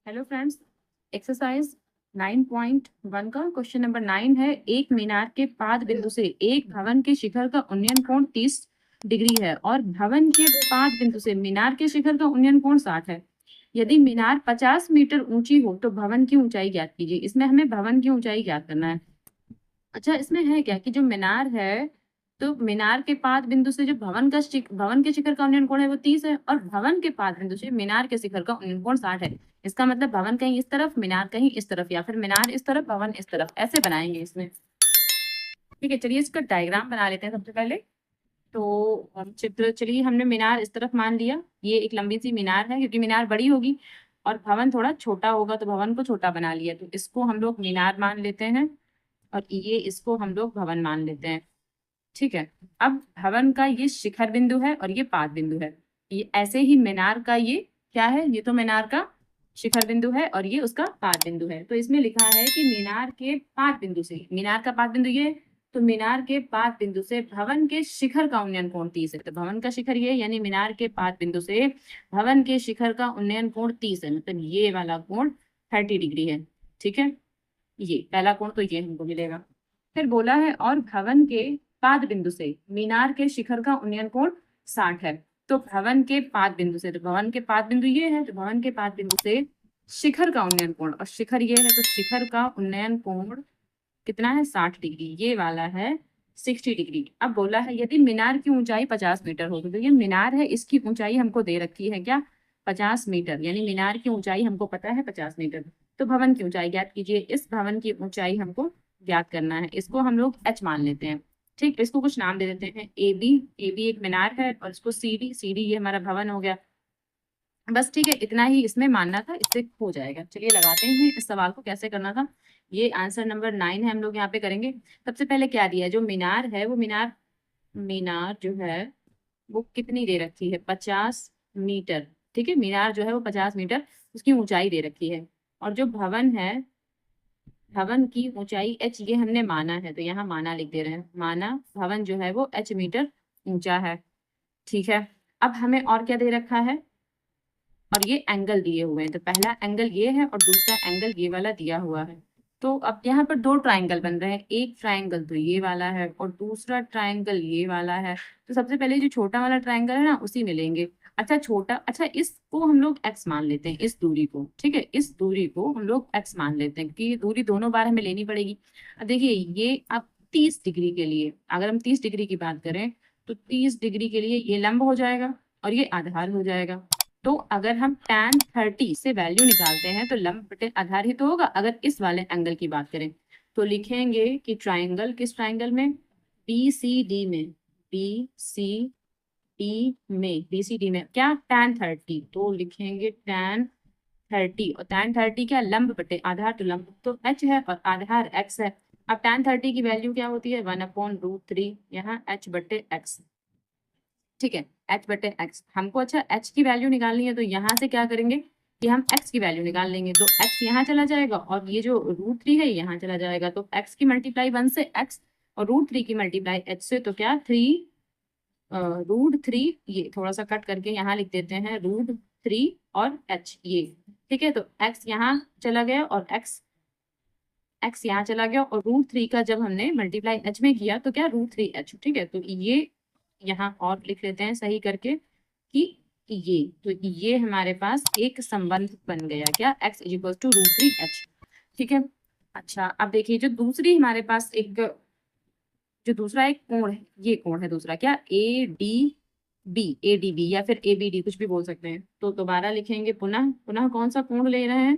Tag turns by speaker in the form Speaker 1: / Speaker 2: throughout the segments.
Speaker 1: Hello friends, exercise 9.1 का question number 9 है। एक मीनार के पाद बिंदु से एक भवन के शिखर का उन्नयन कोण 30 डिग्री है और भवन के पाद बिंदु से मीनार के शिखर का उन्नयन कोण 60 है। यदि मीनार 50 मीटर ऊंची हो तो भवन की ऊंचाई ज्ञात कीजिए। इसमें हमें भवन की ऊंचाई ज्ञात करना है। अच्छा, इसमें है क्या कि जो मीनार है, तो मीनार के पाद बिंदु से जो भवन के शिखर का उन्नयन कोण है वो 30 है और भवन के पाद बिंदु से मीनार के शिखर का उन्नयन कोण 60 है। इसका मतलब भवन कहीं इस तरफ, मीनार कहीं इस तरफ, या फिर मीनार इस तरफ, भवन इस तरफ, ऐसे बनाएंगे इसमें। ठीक है, चलिए इसका डायग्राम बना लेते हैं सबसे पहले। तो हम चित्र, चलिए हमने मीनार इस तरफ मान लिया, ये एक लंबी सी मीनार है क्योंकि मीनार बड़ी होगी और भवन थोड़ा छोटा होगा, तो भवन को छोटा बना लिया, तो इसको हम लोग मीनार मान लेते हैं और ये इसको हम लोग भवन मान लेते हैं। ठीक है, अब भवन का ये शिखर बिंदु है और ये पाद बिंदु है। ये ऐसे ही मीनार का ये क्या है, ये तो मीनार का शिखर बिंदु है और ये उसका पाद बिंदु है। तो इसमें लिखा है कि मीनार के पाद बिंदु से, मीनार का पाद बिंदु ये, तो मीनार के पाद बिंदु से भवन के शिखर का उन्नयन कोण 30 है। तो भवन का शिखर ये, यानी मीनार के पाद बिंदु से भवन के शिखर का उन्नयन कोण 30 है, मतलब ये वाला कोण 30 डिग्री है। ठीक है, ये पहला कोण तो ये हमको मिलेगा। फिर बोला है और भवन के पाद बिंदु से मीनार के शिखर का उन्नयन कोण 60 है। तो भवन के पाद बिंदु से, तो भवन के पाद बिंदु ये है, तो भवन के पाद बिंदु से शिखर का उन्नयन कोण, और शिखर ये है, तो शिखर का उन्नयन कोण कितना है, 60 डिग्री, ये वाला है 60 डिग्री। अब बोला है यदि मीनार की ऊंचाई 50 मीटर हो, तो ये मीनार है, इसकी ऊंचाई हमको दे रखी है क्या, 50 मीटर, यानी मीनार की ऊंचाई हमको पता है 50 मीटर। तो भवन की ऊंचाई ज्ञात कीजिए। इस भवन की ऊंचाई हमको ज्ञात करना है, इसको हम लोग h मान लेते हैं। ठीक, इसको कुछ नाम दे देते हैं, ए बी, ए बी एक मीनार है, और इसको सी डी, सी डी ये हमारा भवन हो गया। बस ठीक है, इतना ही इसमें मानना था, इससे हो जाएगा। चलिए लगाते हैं इस सवाल को कैसे करना था। ये आंसर नंबर 9 है, हम लोग यहाँ पे करेंगे। सबसे पहले क्या दिया है, जो मीनार है वो मीनार, मीनार जो है वो कितनी दे रखी है, 50 मीटर। ठीक है, मीनार जो है वो 50 मीटर उसकी ऊंचाई दे रखी है। और जो भवन है, भवन की ऊंचाई h, ये हमने माना है, तो यहाँ माना लिख दे रहे हैं, माना भवन जो है वो h मीटर ऊंचा है। ठीक है, अब हमें और क्या दे रखा है, और ये एंगल दिए हुए हैं, तो पहला एंगल ये है और दूसरा एंगल ये वाला दिया हुआ है। तो अब यहाँ पर दो ट्राइंगल बन रहे हैं, एक ट्राइंगल तो ये वाला है और दूसरा ट्राइंगल ये वाला है। तो सबसे पहले जो छोटा वाला ट्राइंगल है ना, उसी में लेंगे। अच्छा छोटा, अच्छा इसको हम लोग x मान लेते हैं, इस दूरी को। ठीक है, इस दूरी को हम लोग x मान लेते हैं, क्योंकि ये दूरी दोनों बार हमें लेनी पड़ेगी। अब देखिए, ये अब 30 डिग्री के लिए, अगर हम 30 डिग्री की बात करें, तो 30 डिग्री के लिए ये लंब हो जाएगा और ये आधार हो जाएगा। तो अगर हम tan 30 से वैल्यू निकालते हैं तो लंब बटे आधार ही तो होगा। अगर इस वाले एंगल की बात करें तो लिखेंगे कि ट्राइंगल, किस ट्राइंगल में, BCD में, BCD में क्या, tan 30, तो लिखेंगे tan 30, और tan 30 क्या, लंब बटे आधार, तो लंब तो h है और आधार x है। अब tan 30 की वैल्यू क्या होती है, 1/√3, यहाँ h बटे x। ठीक है, h बटे x हमको, अच्छा h की वैल्यू निकालनी है, तो यहाँ से क्या करेंगे कि हम x की वैल्यू निकाल लेंगे। तो x यहाँ चला जाएगा और ये जो √3 है यहाँ चला जाएगा, तो x की मल्टीप्लाई 1 से x और √3 की मल्टीप्लाई h से, तो क्या 3 √3, ये थोड़ा सा कट करके यहाँ लिख देते हैं √3 और h ये। ठीक है, तो x यहाँ चला गया और x यहाँ चला गया, और √3 का जब हमने मल्टीप्लाई h में किया तो क्या, √3h। ठीक है, तो ये यहाँ और लिख लेते हैं सही करके कि ये, तो ये हमारे पास एक संबंध बन गया, क्या, x = √3h। ठीक है, अच्छा अब देखिए, जो दूसरी हमारे पास एक, जो दूसरा एक कोण है, ये कोण है दूसरा, क्या, ADB या फिर ABD, कुछ भी बोल सकते हैं। तो दोबारा लिखेंगे, पुनः पुनः कौन सा कोण ले रहे हैं,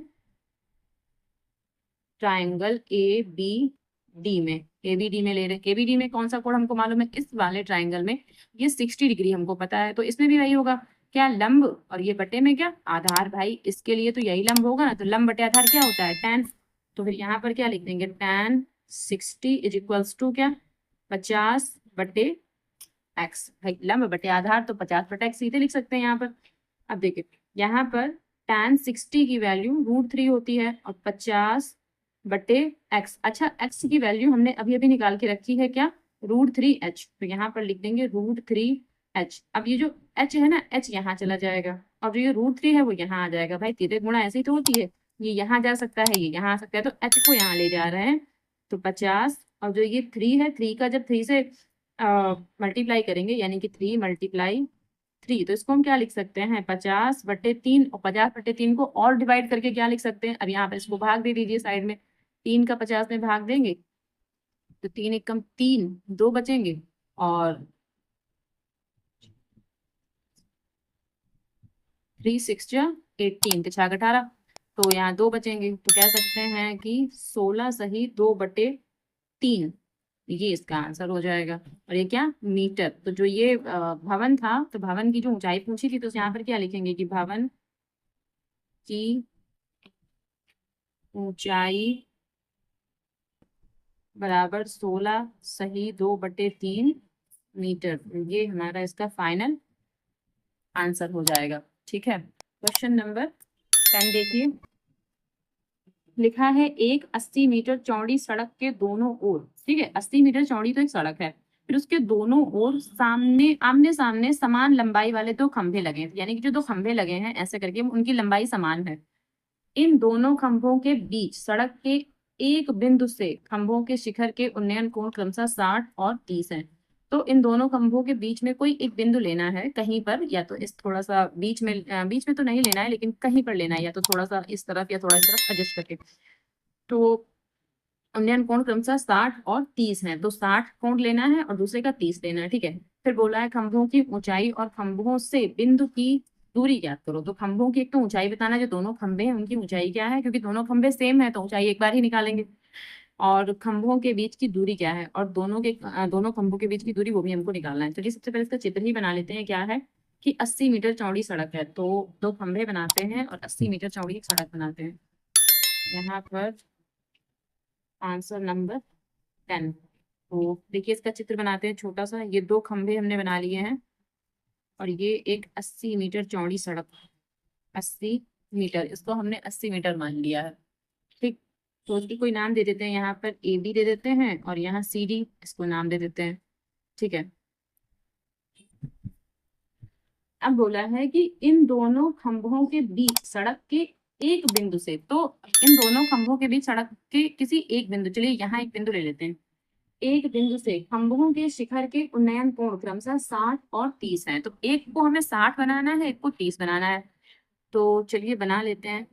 Speaker 1: ट्राइंगल ABD में, ABD में ले रहे हैं। ABD में कौन सा कोण हमको मालूम है, इस वाले ट्राइंगल में ये 60 डिग्री हमको पता है, तो इसमें भी वही होगा, क्या, लंब, और ये बटे में क्या, आधार। भाई इसके लिए तो यही लंब होगा ना, तो लंब बटे आधार क्या होता है, tan। तो फिर यहाँ पर क्या लिख देंगे, tan 60 = क्या, 50 बटे x। भाई लंब बटे आधार, तो 50 बटे x सीधे लिख सकते हैं यहाँ पर। अब देखिए, यहाँ पर tan 60 की वैल्यू √3 होती है और 50 बटे x। अच्छा, x की वैल्यू हमने अभी अभी निकाल के रखी है, क्या, √3h, तो यहाँ पर लिख देंगे √3h। अब ये जो h है ना, h यहाँ चला जाएगा और जो ये √3 है वो यहाँ आ जाएगा। भाई तीसरे गुणा ऐसे ही तो होती है, ये यहाँ जा सकता है, ये यहाँ आ सकता है, तो h को यहाँ ले जा रहे हैं तो 50, और जो ये 3 है, 3 का जब 3 से मल्टीप्लाई करेंगे यानी कि 3 मल्टीप्लाई 3, तो इसको हम क्या लिख सकते हैं 50/3, और 50/3 को और डिवाइड करके क्या लिख सकते हैं, अब यहाँ पे इसको भाग दे दीजिए साइड में, 3 का 50 में भाग देंगे तो 3 एकम 3, 2 बचेंगे, और 3 6 18 के 6 18, तो यहाँ 2 बचेंगे, तो कह सकते हैं कि 16 सही 2/3, ये इसका आंसर हो जाएगा। और ये क्या, मीटर। तो जो ये भवन था, तो भवन की जो ऊंचाई पूछी थी, तो यहाँ पर क्या लिखेंगे कि भवन की ऊंचाई बराबर 16 सही 2/3 मीटर, ये हमारा इसका फाइनल आंसर हो जाएगा। ठीक है, क्वेश्चन नंबर 10 देखिए, लिखा है एक 80 मीटर चौड़ी सड़क के दोनों ओर, ठीक है 80 मीटर चौड़ी तो एक सड़क है, फिर उसके दोनों ओर सामने आमने सामने समान लंबाई वाले 2 खंभे लगे हैं, यानी कि जो 2 खंभे लगे हैं ऐसे करके उनकी लंबाई समान है। इन दोनों खंभों के बीच सड़क के एक बिंदु से खंभों के शिखर के उन्नयन कोण क्रमशः 60 और 30 है। तो इन दोनों खंभों के बीच में कोई एक बिंदु लेना है कहीं पर, या तो इस थोड़ा सा बीच में तो नहीं लेना है, लेकिन कहीं पर लेना है, या तो थोड़ा सा इस तरफ या थोड़ा इस तरफ एडजस्ट करके। तो उन्नयन कोण क्रमशः 60 और 30 है, तो 60 कोण लेना है और दूसरे का 30 लेना है। ठीक है, फिर बोला है खंभों की ऊंचाई और खंभों से बिंदु की दूरी ज्ञात करो। तो खंभों की एक तो ऊंचाई बताना, जो दोनों खंभे हैं उनकी ऊंचाई क्या है, क्योंकि दोनों खंभे सेम है तो ऊंचाई एक बार ही निकालेंगे। और खंभों के बीच की दूरी क्या है, और दोनों खंभों के बीच की दूरी वो भी हमको निकालना है। चलिए सबसे पहले इसका चित्र ही बना लेते हैं। क्या है कि 80 मीटर चौड़ी सड़क है, तो 2 खंभे बनाते हैं और 80 मीटर चौड़ी एक सड़क बनाते हैं। यहाँ पर आंसर नंबर 10। तो देखिए इसका चित्र बनाते हैं छोटा सा, ये 2 खंभे हमने बना लिए हैं और ये एक 80 मीटर चौड़ी सड़क, 80 मीटर, इसको हमने 80 मीटर मान लिया है। ठीक, तो इसको कोई नाम दे देते हैं, यहाँ पर ए बी दे देते हैं और यहाँ सी डी इसको नाम दे देते हैं। ठीक है, अब बोला है कि इन दोनों खंभों के बीच सड़क के एक बिंदु से, तो इन दोनों खंभों के बीच सड़क के किसी एक बिंदु, चलिए यहाँ एक बिंदु ले लेते हैं, एक बिंदु से खंभों के शिखर के उन्नयन कोण क्रमशः 60 और 30 है। तो एक को हमें 60 बनाना है, एक को 30 बनाना है, तो चलिए बना लेते हैं,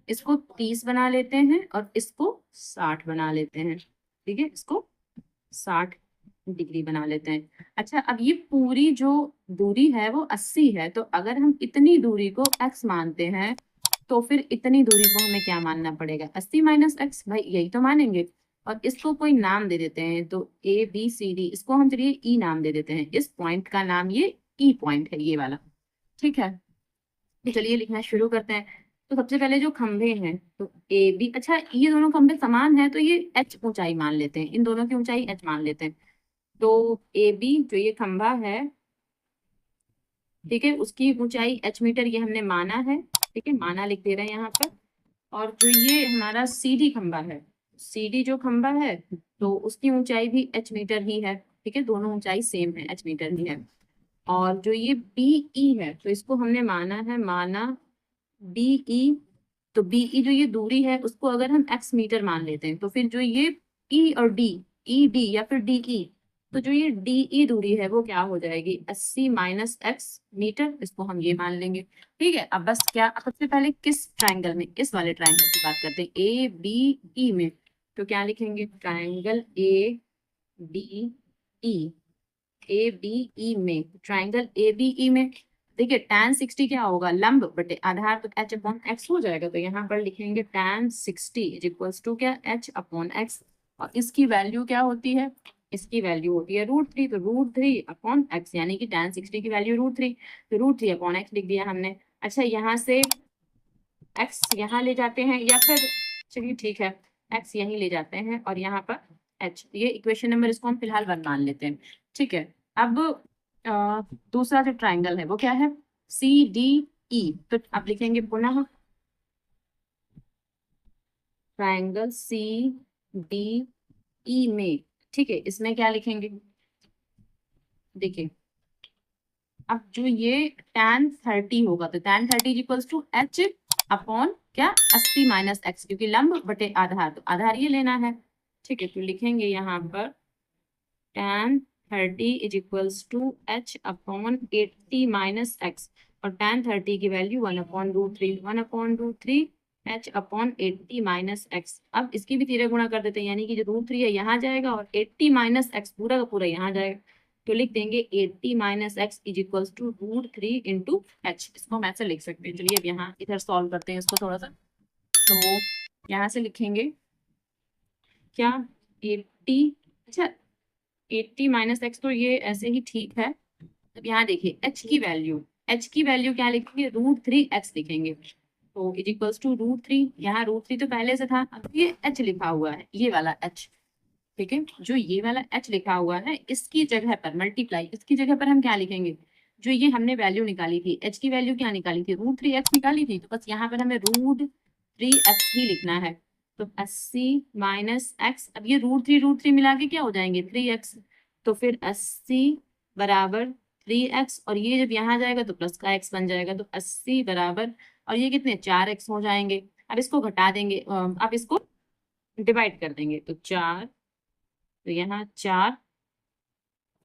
Speaker 1: इसको 30 बना लेते हैं और इसको 60 बना लेते हैं। ठीक है, इसको 60 डिग्री बना लेते हैं। अच्छा, अब ये पूरी जो दूरी है वो 80 है, तो अगर हम इतनी दूरी को x मानते हैं तो फिर इतनी दूरी को हमें क्या मानना पड़ेगा, 80 माइनस x, भाई यही तो मानेंगे। और इसको कोई नाम दे देते हैं, तो ए बी सी डी, इसको हम चलिए ई नाम दे देते हैं, इस पॉइंट का नाम ये ई पॉइंट है, ये वाला। ठीक है, तो चलिए लिखना शुरू करते हैं। तो सबसे पहले जो खंभे हैं, तो ए बी, अच्छा ये दोनों खंभे समान हैं तो ये h ऊंचाई मान लेते हैं, इन दोनों की ऊंचाई h मान लेते हैं। तो ए बी जो ये खंभा है, ठीक है, उसकी ऊंचाई h मीटर ये हमने माना है। ठीक है, माना लिख दे रहे हैं यहाँ पर। और जो ये हमारा सी डी खंभा है, सी डी जो खंभा है, तो उसकी ऊंचाई भी h मीटर ही है। ठीक है, दोनों ऊंचाई सेम है, h मीटर ही है। और जो ये बीई है, तो इसको हमने माना बीई, तो बीई जो ये दूरी है उसको अगर हम x मीटर मान लेते हैं, तो फिर जो ये ई और डी, ई डी या फिर डीई, तो जो ये डीई दूरी है वो क्या हो जाएगी, 80 माइनस x मीटर, इसको हम ये मान लेंगे। ठीक है, अब बस क्या, सबसे पहले किस ट्राइंगल में, इस वाले ट्राइंगल की बात करते हैं, ए बी ई में, तो क्या लिखेंगे, triangle A B E, A B E में, ट्राइंगल ए बी ई में। देखिए tan 60 क्या होगा, लंब बटे आधार, तो h अपॉन x हो जाएगा। तो यहाँ पर लिखेंगे tan 60 इज इक्वल्स टू क्या, h अपॉन x। और इसकी वैल्यू क्या होती है, इसकी वैल्यू होती है √3, तो √3 अपॉन x, यानी कि tan 60 की वैल्यू √3, तो √3 अपॉन x लिख दिया हमने। अच्छा, यहाँ से x यहाँ ले जाते हैं, या फिर चलिए ठीक है x यहीं ले जाते हैं और यहाँ पर h, ये इक्वेशन नंबर, इसको हम फिलहाल 1 मान लेते हैं। ठीक है, अब दूसरा जो ट्राइंगल है वो क्या है, सी डी ई, तो आप लिखेंगे पुनः ट्राइंगल सी डी ई में। ठीक है, इसमें क्या लिखेंगे, देखिए अब जो ये tan 30 होगा, तो tan 30 equals to h upon क्या 80 माइनस एक्स, क्योंकि लंब बटे आधार, तो आधार ये लेना है। ठीक है, तो लिखेंगे यहाँ पर tan 30 is equals to h upon 80 minus x, और tan 30 की value 1/√3, 1/√3 h upon 80 minus x. अब इसकी भी तिरे गुणा कर देते हैं, यानी कि जो √3 है यहाँ जाएगा और 80 माइनस एक्स पूरा का पूरा यहाँ जाएगा, तो लिख देंगे 80 minus x is equals to √3 into H. इसको हम ऐसे लिख सकते हैं। चलिए अब यहाँ इधर सॉल्व करते हैं इसको थोड़ा सा। तो यहाँ से लिखेंगे क्या 80, अच्छा 80 माइनस एक्स तो ये ऐसे ही ठीक है। अब यहाँ देखिए एच की वैल्यू क्या लिखेंगे, √3x लिखेंगे। तो इज इक्वल्स टू √3, यहाँ √3 तो पहले से था, अब ये h लिखा हुआ है, ये वाला h। ठीक है, जो ये वाला h लिखा हुआ है इसकी जगह पर मल्टीप्लाई, इसकी जगह पर हम क्या लिखेंगे, जो ये हमने वैल्यू निकाली थी, h की वैल्यू क्या निकाली थी, √3x निकाली थी, तो बस यहाँ पर हमें √3x ही लिखना है। तो 80 माइनस एक्स, अब ये √3 मिला के क्या हो जाएंगे 3x, तो फिर 80 बराबर 3x, और ये जब यहाँ जाएगा तो प्लस का x बन जाएगा, तो 80 बराबर, और ये कितने 4x हो जाएंगे। अब इसको घटा देंगे, अब इसको डिवाइड कर देंगे, तो 4, तो यहाँ 4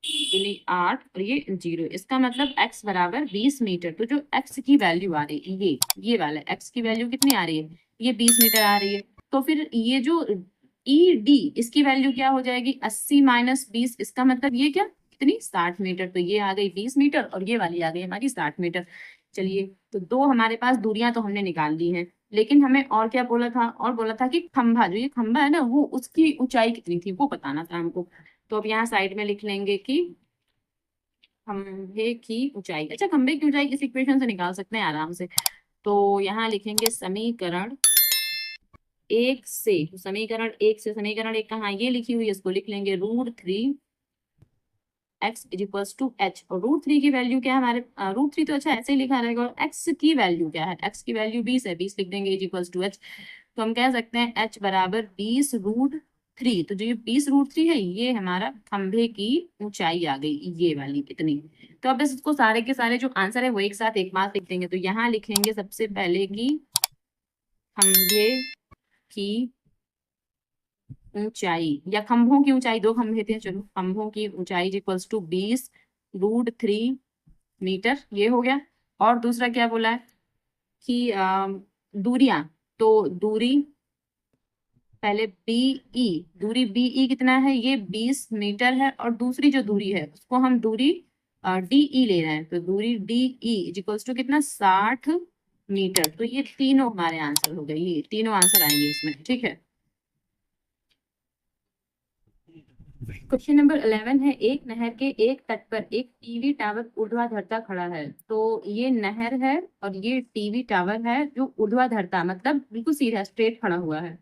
Speaker 1: दूनी 8 और ये 0, इसका मतलब x बराबर 20 मीटर। तो जो x की वैल्यू आ रही है, ये वाला x की वैल्यू कितनी आ रही है, ये 20 मीटर आ रही है। तो फिर ये जो ED इसकी वैल्यू क्या हो जाएगी, 80 माइनस 20, इसका मतलब ये क्या कितनी 60 मीटर। तो ये आ गई 20 मीटर और ये वाली आ गई हमारी 60 मीटर। चलिए, तो दो हमारे पास दूरियां तो हमने निकाल दी हैं, लेकिन हमें और क्या बोला था, और बोला था कि खंभा, जो ये खंभा है ना, वो उसकी ऊंचाई कितनी थी वो बताना था हमको। तो अब यहाँ साइड में लिख लेंगे कि खंभे की ऊंचाई, अच्छा खंभे की ऊंचाई इस इक्वेशन से निकाल सकते हैं आराम से। तो यहाँ लिखेंगे समीकरण 1 से, तो समीकरण 1 से, समीकरण 1 कहाँ ये लिखी हुई है, इसको लिख लेंगे √3x is equals to h, और √3 की वैल्यू क्या है हमारे, √3 तो अच्छा ऐसे ही लिखा रहेगा, और x की वैल्यू क्या है, x की वैल्यू 20 है, 20 लिख देंगे इज इक्वल्स टू h। तो हम कह सकते हैं h बराबर 20√3, तो जो ये 20√3 है ये हमारा खंभे की ऊंचाई आ गई, ये वाली इतनी। तो अब बस इसको सारे के सारे जो आंसर है वो एक साथ एक बार लिख देंगे। तो यहाँ लिखेंगे सबसे पहले की खंभे की ऊंचाई, या खंभों की ऊंचाई, दो खंभे थे, चलो खंभों की ऊंचाई इक्वल्स टू 20√3 मीटर, ये हो गया। और दूसरा क्या बोला है कि दूरियां, तो दूरी पहले दूरी BE कितना है, ये 20 मीटर है, और दूसरी जो दूरी है उसको हम दूरी DE ले रहे हैं, तो दूरी DE इक्वल्स टू कितना 60 मीटर। तो ये तीनों हमारे आंसर हो गए, ये तीनों आंसर आएंगे इसमें। ठीक है, क्वेश्चन नंबर 11 है, एक नहर के एक तट पर एक टीवी टावर ऊर्ध्वाधरता खड़ा है। तो ये नहर है और ये टीवी टावर है जो ऊर्ध्वाधरता मतलब बिल्कुल सीधा स्ट्रेट खड़ा हुआ है।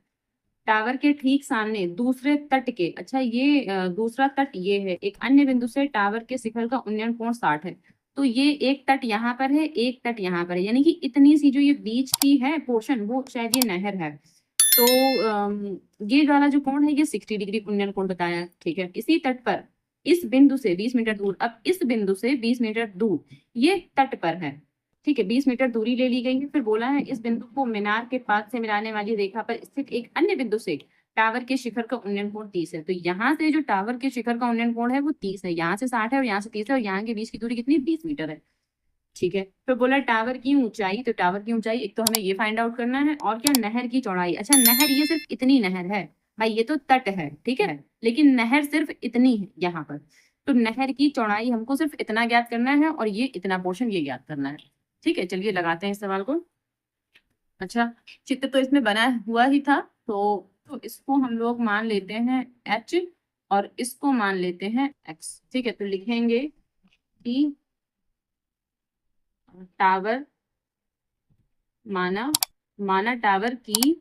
Speaker 1: टावर के ठीक सामने दूसरे तट के, अच्छा ये दूसरा तट ये है, एक अन्य बिंदु से टावर के शिखर का उन्नयन कोण 60 है। तो ये एक तट यहाँ पर है, एक तट यहाँ पर है, यानी कि इतनी सी जो ये बीच की है पोर्शन वो शायद ये नहर है। तो ये वाला जो कोण है ये 60 डिग्री उन्नयन कोण बताया है। ठीक है, इसी तट पर इस बिंदु से 20 मीटर दूर, अब इस बिंदु से 20 मीटर दूर ये तट पर है। ठीक है, 20 मीटर दूरी ले ली गई है। फिर बोला है इस बिंदु को मीनार के पास से मिलाने वाली रेखा पर स्थित एक अन्य बिंदु से टावर के शिखर का उन्नयन कोण 30 है। तो यहाँ से जो टावर के शिखर का उन्नयन कोण है वो 30 है, यहाँ से 60 है और यहाँ से 30 है, और यहाँ के बीच की दूरी कितनी 20 मीटर है। ठीक है, फिर बोला टावर की ऊंचाई, तो टावर की ऊंचाई एक तो हमें ये फाइंड आउट करना है, और क्या नहर की चौड़ाई। अच्छा नहर ये सिर्फ इतनी नहर है भाई, ये तो तट है ठीक है, लेकिन नहर सिर्फ इतनी है यहाँ पर। तो नहर की चौड़ाई हमको सिर्फ इतना ज्ञात करना है, और ये इतना पोर्शन ये ज्ञात करना है। ठीक है, चलिए लगाते हैं इस सवाल को। अच्छा, चित्र तो इसमें बना हुआ ही था, तो इसको हम लोग मान लेते हैं h और इसको मान लेते हैं x। ठीक है, तो लिखेंगे कि टावर माना टावर की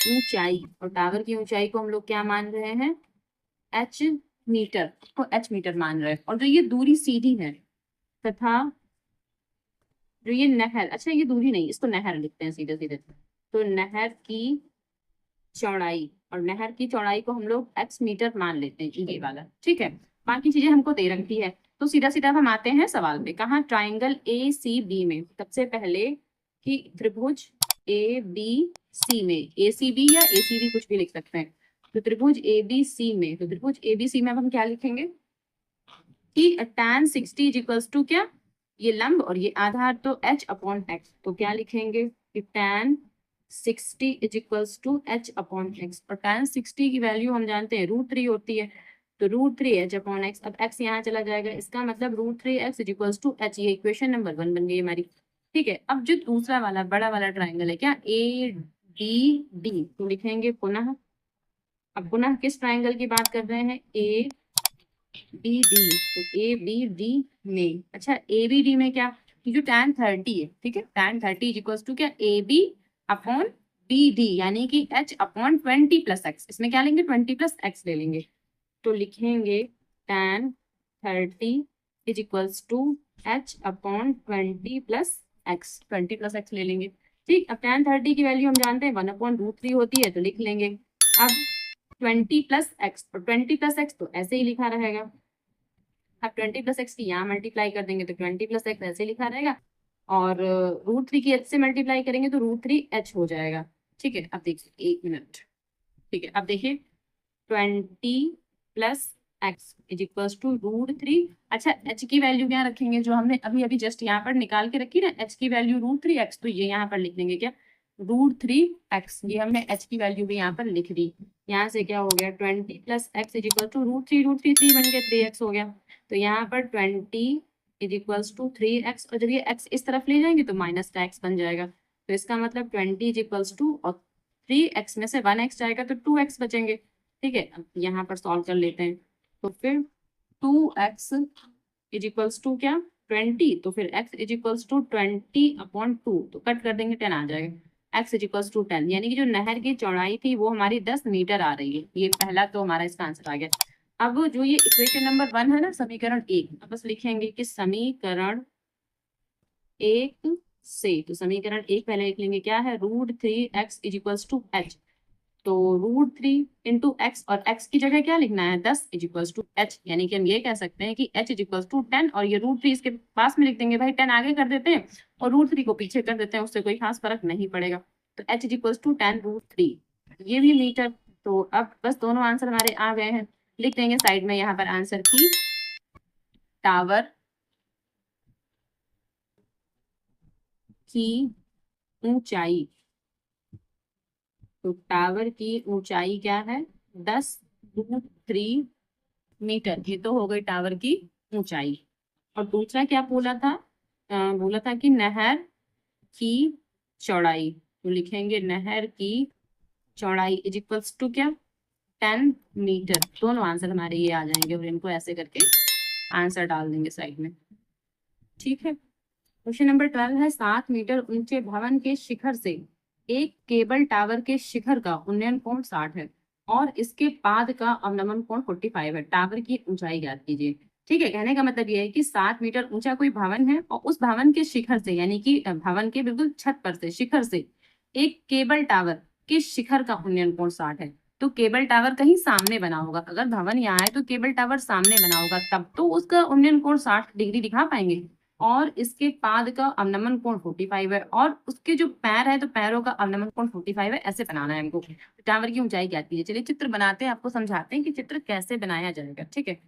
Speaker 1: ऊंचाई, और टावर की ऊंचाई को हम लोग क्या मान रहे हैं h मीटर, को h मीटर मान रहे हैं। और जो ये दूरी सीधी है तथा जो ये नहर, अच्छा ये दूरी नहीं, इसको नहर लिखते हैं सीधे सीधे, तो नहर की चौड़ाई, और नहर की चौड़ाई को हम लोग x मीटर मान लेते हैं, ये वाला। ठीक है, बाकी चीजें हमको दे रखी है। तो सीधा सीधा हम आते हैं सवाल पे, कहाँ ट्राइंगल ACB में सबसे पहले कि त्रिभुज ए बी सी में, ए सी बी या ए सी बी कुछ भी लिख सकते हैं। तो त्रिभुज ए बी सी में, तो त्रिभुज ए बी सी में अब हम क्या लिखेंगे कि tan 60 इज इक्वल्स टू क्या, ये लंब और ये आधार, तो h अपॉन x। तो क्या लिखेंगे कि tan 60 is equals to h upon x, और tan 60 की वैल्यू हम जानते हैं √3 होती है, तो √3 h अपॉन x। अब x यहाँ चला जाएगा, इसका मतलब √3x is equals to h। ये इक्वेशन नंबर 1 बन गई हमारी। ठीक है, अब जो दूसरा वाला बड़ा वाला ट्राइंगल है क्या, ए डी डी, तो लिखेंगे पुनः, अब पुनः किस ट्राइंगल की बात कर रहे हैं, ए बी डी, तो ए बी डी में, अच्छा ए बी डी में क्या, कि जो tan 30 है, ठीक है, tan 30 इज इक्वल्स टू क्या, A B upon B D, यानी कि h अपॉन 20 प्लस एक्स, इसमें क्या लेंगे 20 प्लस एक्स ले लेंगे, तो लिखेंगे tan 30 is equals to h upon 20 plus x, 20 plus x ले लेंगे। ठीक, अब tan 30 की वैल्यू हम जानते हैं 1 अपॉन √3 होती है, तो लिख लेंगे। अब 20 प्लस एक्स, और 20 प्लस एक्स तो ऐसे ही लिखा रहेगा। अब 20 प्लस एक्स की यहाँ मल्टीप्लाई कर देंगे तो 20 प्लस एक्स ऐसे लिखा रहेगा, और √3 की h से मल्टीप्लाई करेंगे तो √3h हो जाएगा। ठीक है, अब देखिए 1 मिनट। ठीक है, अब देखिए 20 plus x is equals to √3। अच्छा, h की वैल्यू क्या रखेंगे, जो हमने अभी अभी जस्ट यहाँ पर निकाल के रखी ना, h की वैल्यू √3x, तो ये यहाँ पर लिख देंगे क्या, √3x, ये हमने h की वैल्यू भी यहाँ पर लिख दी। यहाँ से क्या हो गया, 20 plus x is equal to √3 3 बन गया, 3x हो गया। तो यहाँ पर 20 इज इक्वल्स टू 3x, और जब ये x इस तरफ ले जाएंगे तो माइनस का x बन जाएगा, तो इसका मतलब 20 इज इक्वल्स टू, और 3x में से 1x जाएगा तो 2x बचेंगे। ठीक है, अब यहाँ पर सॉल्व कर लेते हैं, तो फिर 2x इज इक्वल्स टू क्या, 20, तो फिर x is equals to 20 upon 2, तो कट कर देंगे 10 आ जाएगा, x इज इक्वल्स टू 10, यानी कि जो नहर की चौड़ाई थी वो हमारी 10 मीटर आ रही है। ये पहला तो हमारा इसका आंसर आ गया। अब जो ये इक्वेशन नंबर 1 है ना, समीकरण 1, अब बस लिखेंगे कि समीकरण 1 से, तो समीकरण 1 पहले लिख लेंगे क्या है, √3x is equals to h, तो √3 इंटू एक्स, और x की जगह क्या लिखना है 10 इज इक्वल्स टू h, यानी कि हम ये कह सकते हैं कि h इज इक्वल्स टू 10, और ये √3 इसके पास में लिख देंगे, भाई 10 आगे कर देते हैं और √3 को पीछे कर देते हैं, उससे कोई खास फर्क नहीं पड़ेगा। तो h इज इक्वल्स टू 10√3, ये भी मीटर। तो अब बस दोनों आंसर हमारे आ गए हैं, लिख देंगे साइड में यहाँ पर आंसर की टावर की ऊंचाई, तो टावर की ऊंचाई क्या है 10√3 मीटर, ये तो हो गई टावर की ऊंचाई। और दूसरा क्या बोला था, बोला था कि नहर की चौड़ाई, तो लिखेंगे नहर की चौड़ाई इज इक्वल्स टू क्या 10 मीटर। दोनों आंसर हमारे ये आ जाएंगे, और इनको ऐसे करके आंसर डाल देंगे साइड में। ठीक है, क्वेश्चन नंबर 12 है, 7 मीटर ऊंचे भवन के शिखर से एक केबल टावर के शिखर का उन्नयन कोण 60 है और इसके पाद का अवनमन कोण 45 है, टावर की ऊंचाई ज्ञात कीजिए। ठीक है, कहने का मतलब यह है कि 7 मीटर ऊंचा कोई भवन है, और उस भवन के शिखर से, यानी कि भवन के बिल्कुल छत पर से, शिखर से एक केबल टावर के शिखर का उन्नयन कोण 60 है। तो केबल टावर कहीं सामने बना होगा, अगर भवन यहाँ है तो केबल टावर सामने बना होगा, तब तो उसका उन्नयन कोण 60 डिग्री दिखा पाएंगे। और इसके पाद का अवनमन कोण 45 है, और उसके जो पैर है तो पैरों का अवनमन कोण 45 है, ऐसे बनाना है हमको। टावर की ऊंचाई क्या है, चलिए चित्र बनाते हैं, आपको समझाते हैं कि चित्र कैसे बनाया जाएगा। ठीक है,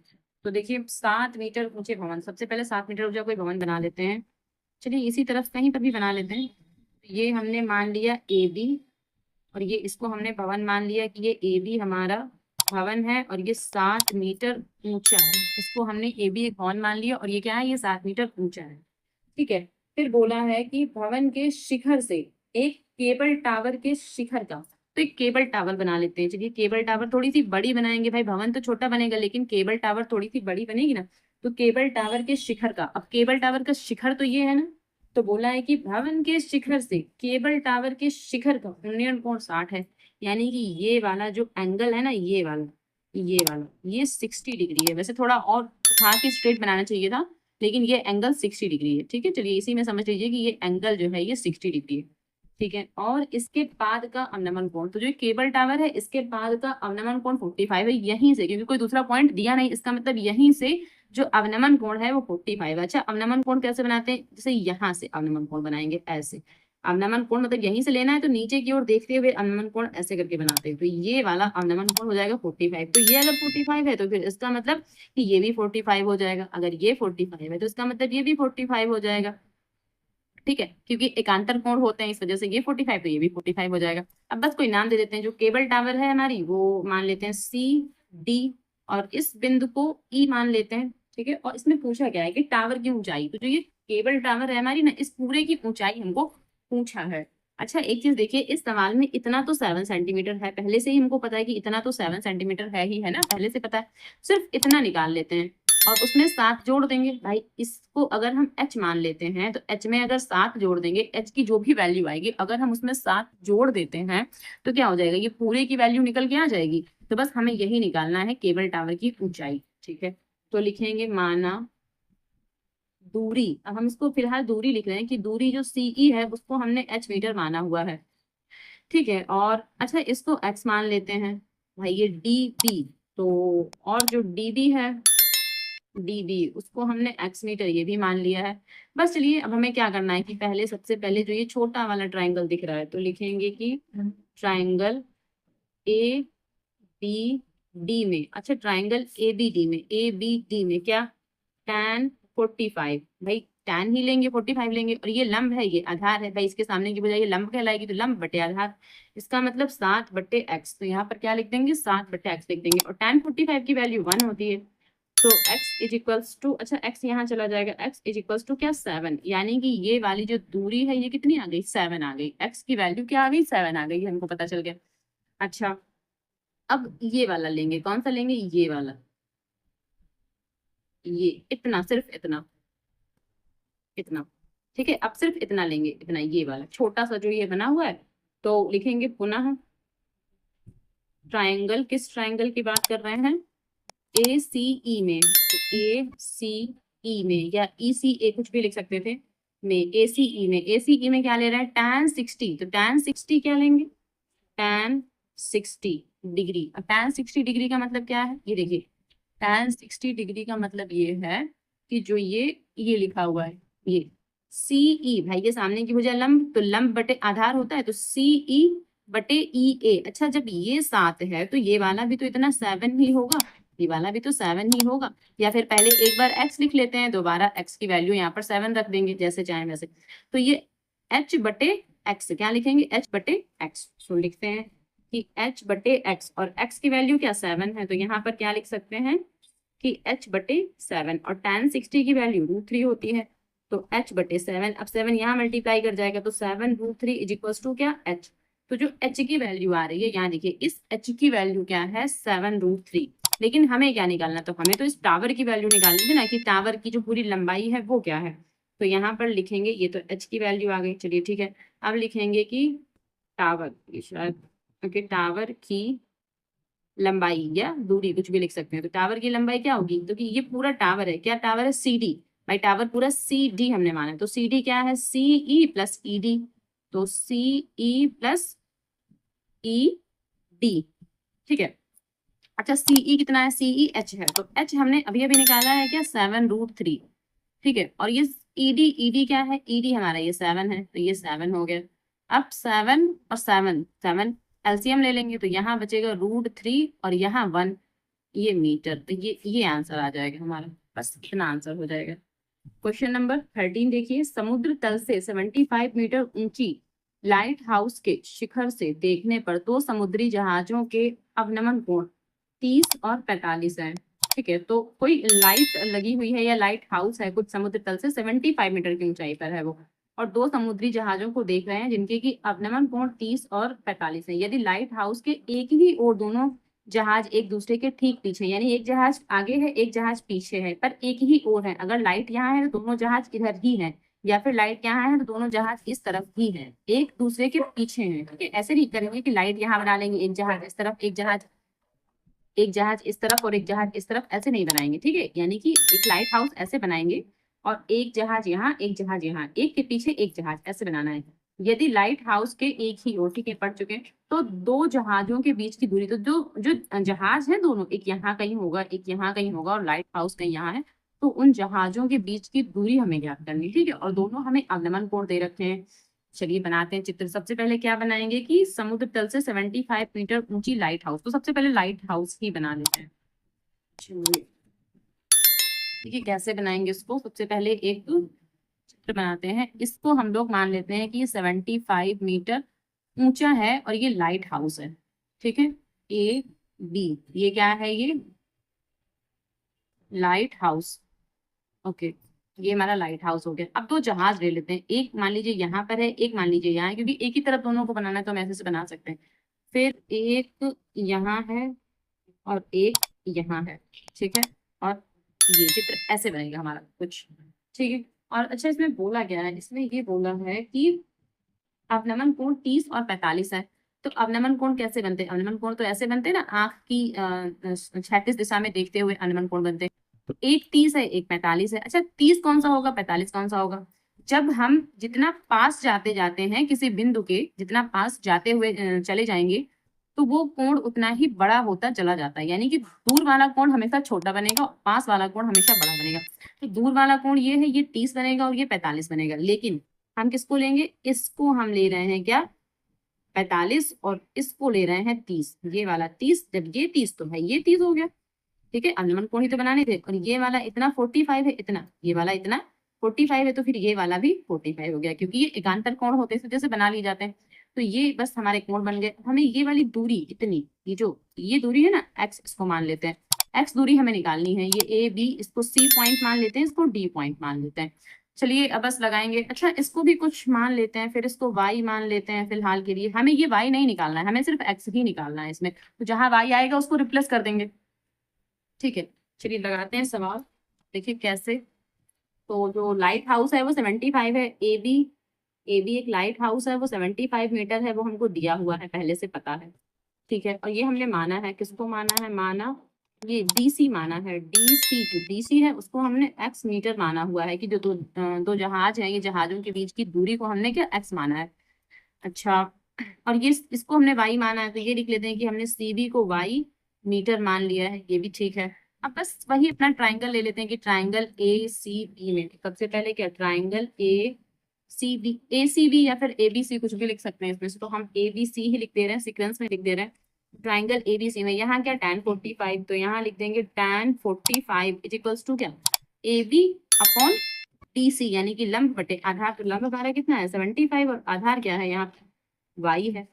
Speaker 1: तो देखिए 7 मीटर ऊंचे भवन, सबसे पहले 7 मीटर ऊंचा कोई भवन बना लेते हैं। चलिए इसी तरफ कहीं पर भी बना लेते हैं। ये हमने मान लिया ए बी, और ये इसको हमने भवन मान लिया कि ये ए बी हमारा भवन है, और ये 7 मीटर ऊंचा है, इसको हमने ए बी एक भवन मान लिया, और ये क्या है, ये 7 मीटर ऊंचा है। ठीक है, फिर बोला है कि भवन के शिखर से एक केबल टावर के शिखर का, तो एक केबल टावर बना लेते हैं। चलिए केबल टावर थोड़ी सी बड़ी बनाएंगे, भाई भवन तो छोटा बनेगा लेकिन केबल टावर थोड़ी सी बड़ी बनेगी ना, तो केबल टावर के शिखर का, अब केबल टावर का शिखर तो ये है ना, तो बोला है कि भवन के शिखर से केबल टावर के शिखर का उन्नयन कोण 60 है, यानी कि ये वाला जो एंगल है ना, ये 60 डिग्री है। वैसे थोड़ा और उठा के स्ट्रेट बनाना चाहिए था, लेकिन ये एंगल 60 डिग्री है। ठीक है, चलिए इसी में समझ लीजिए कि ये एंगल जो है ये 60 डिग्री है। ठीक है, और इसके पाद का अवनमन कोण, तो जो केबल टावर है इसके पाद का अवनमन कोण 45 है, यहीं से, क्योंकि कोई दूसरा पॉइंट दिया नहीं, इसका मतलब यहीं से जो अवनमन कोण है वो 45 है। अच्छा, अवनमन कोण कैसे बनाते हैं, जैसे यहाँ से अवनमन कोण बनाएंगे ऐसे, अवनमन कोण मतलब यहीं से लेना है, तो नीचे की ओर देखते हुए अवनमन कोण ऐसे करके बनाते हैं, तो ये वाला अवनमन कोण हो जाएगा 45। तो ये अगर 45 है तो फिर इसका मतलब कि ये भी 45 हो जाएगा। अगर ये 45 है तो इसका मतलब ये भी 45 हो जाएगा। ठीक है, क्योंकि एकांतर कोण होते हैं, इस वजह से ये 45 तो ये भी 45 हो जाएगा। अब बस कोई नाम दे देते हैं। जो केबल टावर है हमारी वो मान लेते हैं CD, और इस बिंदु को E मान लेते हैं। ठीक है, और इसमें पूछा गया है कि टावर की ऊंचाई, तो जो ये केबल टावर है हमारी ना, इस पूरे की ऊंचाई हमको पूछा है। अच्छा, एक चीज देखिए, इस सवाल में इतना तो 7 सेंटीमीटर है, पहले से ही हमको पता है कि इतना तो 7 सेंटीमीटर है ही, है ना, पहले से पता है। सिर्फ इतना निकाल लेते हैं और उसमें 7 जोड़ देंगे। भाई इसको अगर हम h मान लेते हैं तो h में अगर 7 जोड़ देंगे, h की जो भी वैल्यू आएगी अगर हम उसमें 7 जोड़ देते हैं तो क्या हो जाएगा, ये पूरे की वैल्यू निकल के आ जाएगी। तो बस हमें यही निकालना है, केबल टावर की ऊंचाई। ठीक है, तो लिखेंगे माना दूरी। अब हम इसको फिलहाल दूरी लिख रहे हैं कि दूरी जो CE है उसको हमने h मीटर माना हुआ है। ठीक है, और अच्छा इसको x मान लेते हैं। भाई ये DB, तो और जो DB है, DB उसको हमने x मीटर ये भी मान लिया है। बस चलिए, अब हमें क्या करना है कि पहले सबसे पहले जो ये छोटा वाला ट्राइंगल दिख रहा है तो लिखेंगे कि ट्राइंगल ABD में, अच्छा ट्राइंगल ABD में क्या, tan 45। भाई tan ही लेंगे, 45 लेंगे, और ये लंब है, ये आधार है। भाई इसके सामने की बजाय ये लंब कहलाएगी, तो लंब बटे आधार, इसका मतलब 7/x। तो यहाँ पर क्या लिख देंगे, 7/x लिख देंगे। और tan 45 की वैल्यू 1 होती है, तो x इज इक्वल्स टू, अच्छा x यहाँ चला जाएगा, x इज इक्वल्स टू क्या, 7। यानी कि ये वाली जो दूरी है ये कितनी आ गई, 7 आ गई। x की वैल्यू क्या आ गई, 7 आ गई, हमको पता चल गया। अच्छा, अब ये वाला लेंगे, कौन सा लेंगे, ये वाला, ये इतना, सिर्फ इतना, इतना। ठीक है, अब सिर्फ इतना लेंगे, इतना, ये वाला छोटा सा जो ये बना हुआ है। तो लिखेंगे पुनः ट्राइंगल, किस ट्राइंगल की बात कर रहे हैं, ACE में, तो ACE में या ECA कुछ भी लिख सकते थे, में ACE में क्या ले रहा है, tan 60। तो tan 60 क्या लेंगे, tan 60 डिग्री। अब tan 60 डिग्री का मतलब क्या है, ये देखिए, tan 60 डिग्री का मतलब ये है कि जो ये लिखा हुआ है, ये CE, भाई ये सामने की भुजा लंब, तो लंब बटे आधार होता है, तो CE बटे EA। अच्छा, जब ये 7 है तो ये वाला भी तो इतना 7 ही होगा, ये वाला भी तो 7 ही होगा। या फिर पहले एक बार x लिख लेते हैं, दोबारा x की वैल्यू यहाँ पर 7 रख देंगे, जैसे चाहें वैसे। तो ये h/x, क्या लिखेंगे, h/x। तो लिखते हैं कि h/x, और x की वैल्यू क्या, 7 है, तो यहाँ पर क्या लिख सकते हैं कि h/7, और tan 60 की वैल्यू √3 होती है, तो h/7। अब 7 यहाँ मल्टीप्लाई कर जाएगा, तो 7√3 इज इक्वल्स टू क्या, h। तो जो h की वैल्यू आ रही है, यहाँ देखिए, इस h की वैल्यू क्या है, 7√3। लेकिन हमें क्या निकालना, तो हमें तो इस टावर की वैल्यू निकालनी थी ना, कि टावर की जो पूरी लंबाई है वो क्या है। तो यहाँ पर लिखेंगे, ये तो h की वैल्यू आ गई, चलिए ठीक है। अब लिखेंगे कि टावर, ये शायद, ओके, टावर की लंबाई या दूरी कुछ भी लिख सकते हैं। तो टावर की लंबाई क्या होगी, तो कि ये पूरा टावर है, क्या टावर है, CD। भाई टावर पूरा CD हमने माना है, तो CD क्या है, CE प्लस ED। तो CE प्लस ED। ठीक है, अच्छा CE कितना है, CE H है, तो H हमने अभी अभी निकाला है क्या, 7√3। ठीक है, और ये ED क्या है, ED हमारा ये 7 है, तो ये 7 हो गया। अब 7 और 7 एलसीएम ले लेंगे, तो यहाँ बचेगा √3 और यहाँ 1, ये मीटर। तो ये आंसर आ जाएगा हमारा, बस इतना आंसर हो जाएगा। क्वेश्चन नंबर 13 देखिए, समुद्र तल से 75 मीटर ऊंची लाइट हाउस के शिखर से देखने पर दो समुद्री जहाजों के अवनमन कोण 30 और 45 है। ठीक है, तो कोई लाइट लगी हुई है या लाइट हाउस है कुछ समुद्र तल से 75 मीटर की ऊंचाई पर है वो, और दो समुद्री जहाजों को देख रहे हैं जिनके की अवनमन कोण 30 और 45 है। यदि लाइट हाउस के एक ही ओर दोनों जहाज एक दूसरे के ठीक पीछे, यानी एक जहाज आगे है एक जहाज पीछे है, पर एक ही ओर है, अगर लाइट यहाँ है तो दोनों जहाज इधर ही है, या फिर लाइट यहाँ है तो दोनों जहाज इस तरफ ही है, एक दूसरे के पीछे हैं। ठीक है, ऐसे नहीं करेंगे कि लाइट यहाँ बना लेंगे, एक जहाज इस तरफ, एक जहाज इस तरफ और एक जहाज इस तरफ, ऐसे नहीं बनाएंगे। ठीक है, यानी कि एक लाइट हाउस ऐसे बनाएंगे और एक जहाज यहाँ एक जहाज यहाँ, एक के पीछे एक जहाज, ऐसे बनाना है। यदि लाइट हाउस के एक ही ओर, ठीक है, पढ़ चुके हैं, तो दो जहाजों के बीच की दूरी, तो जो जो जहाज है दोनों, एक यहाँ कहीं होगा एक यहाँ कहीं होगा और लाइट हाउस कहीं यहाँ है, तो उन जहाजों के बीच की दूरी हमें ज्ञात करनी। ठीक है, और दोनों हमें अवनमन कोण दे रखे हैं, चलिए बनाते हैं चित्र। सबसे पहले क्या बनाएंगे कि समुद्र तल से 75 मीटर ऊंची लाइट हाउस। तो सबसे पहले लाइट हाउस ही बना लेते हैं। चलिए देखिए कैसे बनाएंगे इसको। सबसे पहले एक चित्र बनाते हैं। इसको हम लोग मान लेते हैं कि 75 मीटर ऊंचा है और ये लाइट हाउस है। ठीक है, ए बी, ये क्या है, ये लाइट हाउस। ओके, ये हमारा लाइट हाउस हो गया। अब दो जहाज ले लेते हैं। एक मान लीजिए यहाँ पर है, एक मान लीजिए यहाँ है, क्योंकि एक ही तरफ दोनों को बनाना है तो हम ऐसे से बना सकते हैं। फिर एक यहाँ है और एक यहाँ है। ठीक है, और ये चित्र ऐसे बनेगा हमारा कुछ। ठीक है, और अच्छा इसमें बोला गया है, इसमें ये बोला है कि अवनमन कोण 30 और 45 है। तो अवनमन कोण कैसे बनते हैं? अवनमन कोण तो ऐसे बनते हैं ना, आंख की 36 दिशा में देखते हुए अवनमन कोण बनते हैं। तो एक 30 है, एक 45 है। अच्छा 30 कौन सा होगा, 45 कौन सा होगा? जब हम जितना पास जाते जाते हैं किसी बिंदु के, जितना पास जाते हुए चले जाएंगे, तो वो कोण उतना ही बड़ा होता चला जाता है। यानी कि दूर वाला कोण हमेशा छोटा बनेगा और पास वाला कोण हमेशा बड़ा बनेगा। तो दूर वाला कोण ये है, ये 30 बनेगा और ये 45 बनेगा। लेकिन हम किसको लेंगे? इसको हम ले रहे हैं क्या, 45, और इसको ले रहे हैं 30। ये वाला 30, जब ये 30 तो भाई ये 30 हो गया। ठीक है, अनुमान कोण ही तो बनाने थे। और ये वाला इतना 45 है, इतना, ये वाला इतना 45 है, तो फिर ये वाला भी 45 हो गया, क्योंकि ये एकांतर कोण होते हैं जैसे बना लिए जाते हैं। तो ये बस हमारे कोण बन गए। हमें ये वाली दूरी इतनी, ये दूरी है ना एक्स, इसको मान लेते हैं। एक्स दूरी हमें निकालनी है। ये ए बी, इसको सी पॉइंट मान लेते हैं, इसको डी पॉइंट मान लेते हैं। चलिए अब बस लगाएंगे। अच्छा इसको भी कुछ मान लेते हैं, फिर इसको वाई मान लेते हैं। फिलहाल के लिए हमें ये वाई नहीं निकालना है, हमें सिर्फ एक्स ही निकालना है इसमें। तो जहां वाई आएगा उसको रिप्लेस कर देंगे। ठीक है, चलिए लगाते हैं सवाल। देखिए कैसे। तो जो लाइट हाउस है वो 75 है। ए बी एक लाइट हाउस है, वो 75 मीटर है, वो हमको दिया हुआ है, पहले से पता है। ठीक है, और ये हमने माना है, किसको माना है, माना ये डीसी माना है। डीसी, जो डीसी है उसको हमने एक्स मीटर माना हुआ है, कि जो दो जहाज हैं, ये जहाजों के बीच की दूरी को हमने क्या एक्स माना है। अच्छा, और ये इसको हमने वाई माना है, तो ये लिख लेते हैं कि हमने सीबी को वाई मीटर मान लिया है। ये भी ठीक है। अब बस वही अपना ट्राइंगल ले लेते हैं कि ट्राइंगल ए सी बी में सबसे पहले क्या, ट्राइंगल ए सी बी या फिर ए बी सी, कुछ भी लिख सकते हैं इसमें से। तो हम ए बी सी ही लिख दे रहे हैं, सीक्वेंस में लिख दे रहे हैं। ट्राइंगल ए बी सी में यहाँ क्या, tan 45, तो यहाँ लिख देंगे tan 45 इज इक्वल्स टू क्या, A B upon D C, यानी कि लंब बटे आधार। तो लंब हमारा कितना है 75, और आधार क्या है यहाँ वाई है,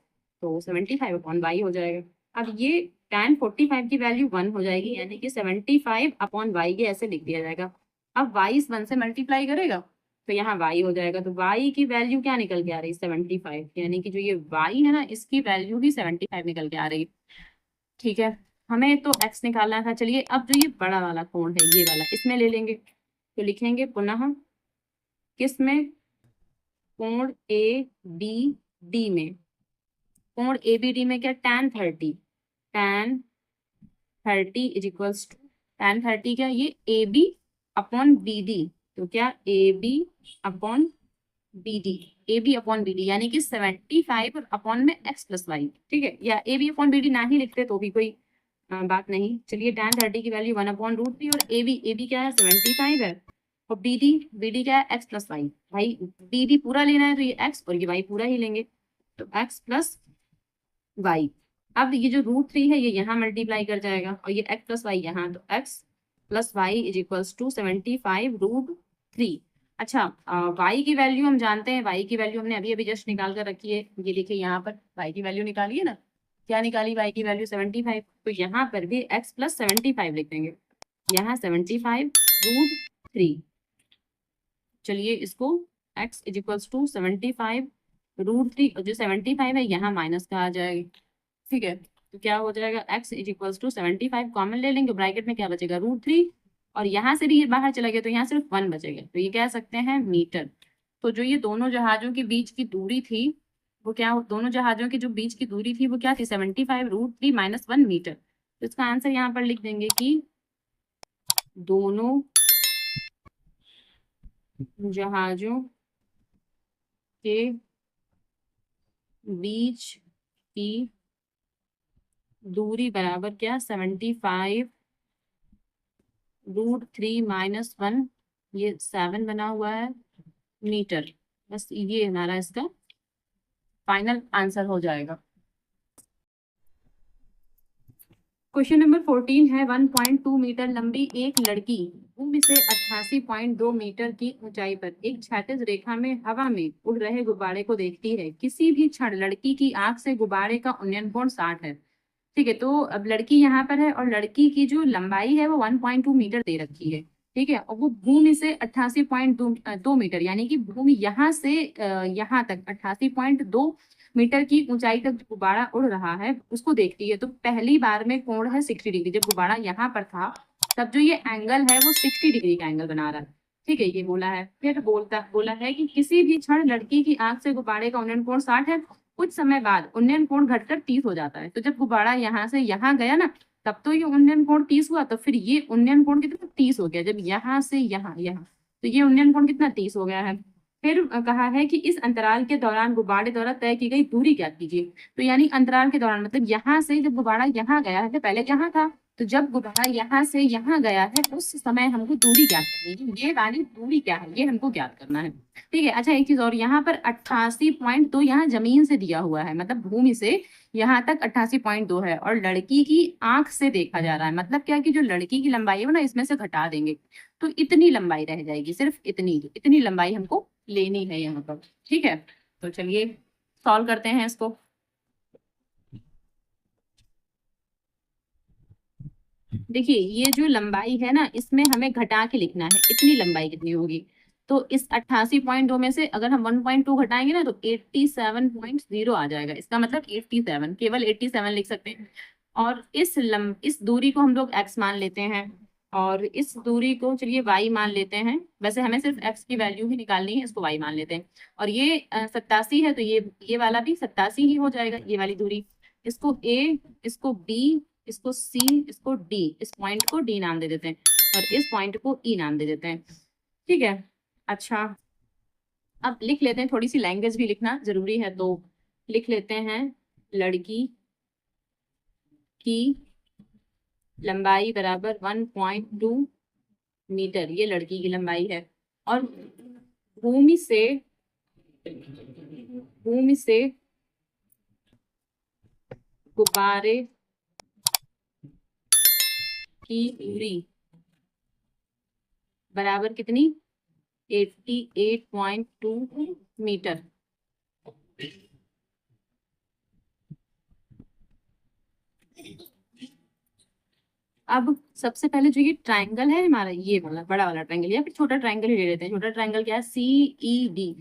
Speaker 1: तो 75 अपॉन वाई हो जाएगा। अब ये tan 45 की वैल्यू 1 हो जाएगी, यानी कि 75 अपॉन वाई, ये ऐसे लिख दिया जाएगा। अब वाई इस 1 से मल्टीप्लाई करेगा तो यहाँ वाई हो जाएगा। तो वाई की वैल्यू क्या निकल के आ रही है, 75, यानी कि जो ये वाई है ना, इसकी वैल्यू भी 75 निकल के आ रही है। ठीक है, हमें तो एक्स निकालना था। चलिए अब जो ये बड़ा वाला कोण है, ये वाला, इसमें ले लेंगे। तो लिखेंगे पुनः किस में, कोण ए बी डी में। कोण ए बी डी में क्या, tan 30, tan 30 is equals to, tan 30 क्या, ये A B upon B D. तो क्या, A B upon B D, A B upon B D, यानी कि 75 और अपॉन में एक्स प्लस वाई। ठीक है, या A B upon B D ना ही लिखते तो भी कोई बात नहीं। चलिए tan 30 की वैल्यू 1/√3, और ए बी क्या है 75 है, और बी डी क्या है एक्स प्लस वाई। भाई बी डी पूरा लेना है तो ये एक्स, और ये वाई पूरा ही लेंगे, तो एक्स प्लस वाई। अब ये जो √3 है ये यहाँ मल्टीप्लाई कर जाएगा, और ये x प्लस वाई यहाँ, तो x plus y is equals to 75√3। अच्छा y की वैल्यू हम जानते हैं, y की वैल्यू हमने अभी अभी जस्ट निकाल कर रखी है। ये देखिए यहाँ पर y की वैल्यू निकाली है ना, क्या निकाली y की वैल्यू 75। तो यहाँ पर भी x प्लस 75 लिख देंगे, यहाँ 75√3। चलिए इसको x इज इक्वल्स टू 75√3, और जो 75 है यहाँ माइनस का आ जाएगा। ठीक है, तो क्या हो जाएगा, x is equals to 75 common ले लेंगे, ब्रैकेट में क्या बचेगा √3, और यहाँ से भी ये बाहर चला गया तो यहाँ सिर्फ 1 बचेगा, तो ये कह सकते हैं मीटर। तो जो ये दोनों जहाजों के बीच की दूरी थी वो क्या, दोनों जहाजों की जो बीच की दूरी थी वो क्या थी, 75√3 माइनस 1 मीटर। तो इसका आंसर यहाँ पर लिख देंगे कि दोनों जहाजों के बीच की दूरी बराबर क्या, 75√3 माइनस 1, ये 7 बना हुआ है मीटर। बस ये हमारा इसका फाइनल आंसर हो जाएगा। क्वेश्चन नंबर 14 है 1.2 मीटर लंबी एक लड़की भूमि से 88.2 मीटर की ऊंचाई पर एक क्षैतिज रेखा में हवा में उड़ रहे गुब्बारे को देखती है। किसी भी क्षण लड़की की आंख से गुब्बारे का उन्नयन कोण 60 है। ठीक है, तो अब लड़की यहाँ पर है और लड़की की जो लंबाई है वो 1.2 मीटर दे रखी है। ठीक है, और वो भूमि से 88.2 मीटर, यानी कि भूमि यहाँ से यहाँ तक 88.2 मीटर की ऊंचाई तक गुब्बारा उड़ रहा है उसको देखती है। तो पहली बार में कोण है 60 डिग्री। जब गुब्बारा यहाँ पर था तब जो ये एंगल है वो 60 डिग्री का एंगल बना रहा है। ठीक है, ये बोला है। फिर बोला है कि किसी भी क्षण लड़की की आंख से गुब्बारे का उन्नयन कोण 60 है। कुछ समय बाद उन्नयन कोण घटकर 30 हो जाता है। तो जब गुब्बारा यहाँ से यहाँ गया ना तब तो ये उन्नयन कोण 30 हुआ, तो फिर ये उन्नयन कोण कितना 30 हो गया। जब यहाँ से यहाँ तो ये उन्नयन कोण कितना 30 हो गया है। फिर कहा है कि इस अंतराल के दौरान गुब्बारे द्वारा तय की गई दूरी ज्ञात कीजिए। तो यानी अंतराल के दौरान मतलब यहाँ से जब गुब्बारा यहाँ गया है, पहले यहाँ था, तो जब गुब्बारा यहाँ से यहाँ गया है उस समय हमको दूरी ज्ञात करनी है। ये वाली दूरी क्या है ये हमको ज्ञात करना है। ठीक है, अच्छा एक चीज और, यहाँ पर 88.2 यहाँ जमीन से दिया हुआ है, मतलब भूमि से यहाँ तक 88.2 है और लड़की की आंख से देखा जा रहा है। मतलब क्या कि जो लड़की की लंबाई है ना इसमें से घटा देंगे तो इतनी लंबाई रह जाएगी, सिर्फ इतनी लंबाई हमको लेनी है यहाँ पर। ठीक है, तो चलिए सॉल्व करते हैं इसको। देखिए ये जो लंबाई है ना इसमें हमें घटा के लिखना है इतनी लंबाई कितनी होगी। तो इस 88.2 में से अगर हम 1.2 घटाएंगे ना तो 87.0 आ जाएगा। इसका मतलब 87, केवल 87 लिख सकते हैं। और इस दूरी को हम लोग x मान लेते हैं और इस दूरी को चलिए y मान लेते हैं। वैसे हमें सिर्फ x की वैल्यू ही निकालनी है, इसको y मान लेते हैं। और ये 87 है तो ये वाला भी 87 ही हो जाएगा, ये वाली दूरी। इसको a, इसको b, इसको C, इसको D, इस पॉइंट को D नाम दे देते हैं और इस पॉइंट को E नाम दे देते हैं। ठीक है, अच्छा अब लिख लेते हैं, थोड़ी सी लैंग्वेज भी लिखना जरूरी है तो लिख लेते हैं। लड़की की लंबाई बराबर 1.2 मीटर, ये लड़की की लंबाई है। और भूमि से गुब्बारे की दूरी बराबर कितनी 88.2 मीटर। अब सबसे पहले जो ये ट्राइंगल है हमारा, ये वाला बड़ा वाला ट्राइंगल या फिर छोटा ट्राइंगल ही ले लेते हैं। छोटा ट्राइंगल क्या है CED।